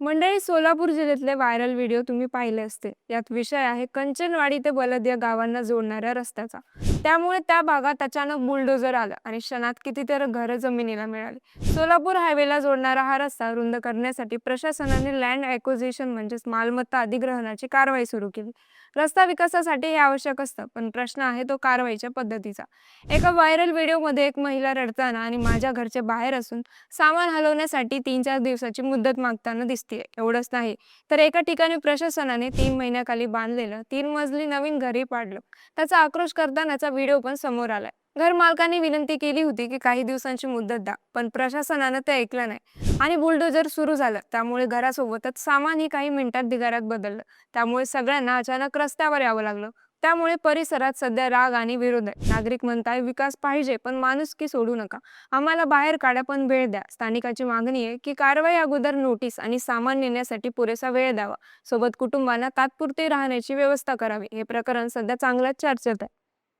मंडळी, सोलापूर जिल्ह्यातले viral video तुम्ही पाहिले असते. यात विषय आहे कंचनवाडी ते बलद या गावांना जोडणाऱ्या रस्त्याचा. त्यामुळे त्या भागात अचानक बुलडोझर आलं आणि क्षणात कितीतरी घरं जमिनीला मिळाली. सोलापूर हायवेला जोडणारा हा रस्ता रुंद करण्यासाठी प्रशासनाने लँड ॲक्विजिशन म्हणजेच मालमत्ता अधिग्रहणाची कारवाई सुरू केली. रस्ता विकासासाठी हे आवश्यक असतं, पण प्रश्न आहे तो कारवाईच्या पद्धतीचा. एका व्हायरल व्हिडिओमध्ये एक महिला रडताना आणि माझ्या घरचे बाहेर असून सामान हलवण्यासाठी 3-4 दिवसाची मुदत मागताना दिसतीये. एवढंच नाही, तर एका ठिकाणी प्रशासनाने 3 महिन्याखाली बांधलेलं 3 मजली नवीन घरही पाडलं. त्याचा आक्रोश करतानाचा व्हिडिओ पण समोर आलाय. घर मालकांनी विनंती केली होती की काही दिवसांची मुदत द्या, पण प्रशासनानं ते ऐकलं नाही आणि बुलडोझर सुरू झालं. त्यामुळे घरासोबतच सामानही काही मिनिटात ढिगाऱ्यात बदललं. त्यामुळे सगळ्यांना अचानक रस्त्यावर यावं लागलं. त्यामुळे परिसरात सध्या राग आणि विरोध आहे. नागरिक म्हणताय विकास पाहिजे, पण माणुसकी सोडू नका. आम्हाला बाहेर काढा, पण वेळ द्या. स्थानिकांची मागणी आहे की कारवाई अगोदर नोटीस आणि सामान नेण्यासाठी पुरेसा वेळ द्यावा. सोबत कुटुंबांना तात्पुरते राहण्याची व्यवस्था करावी. हे प्रकरण सध्या चांगल्याच चर्चेत आहे.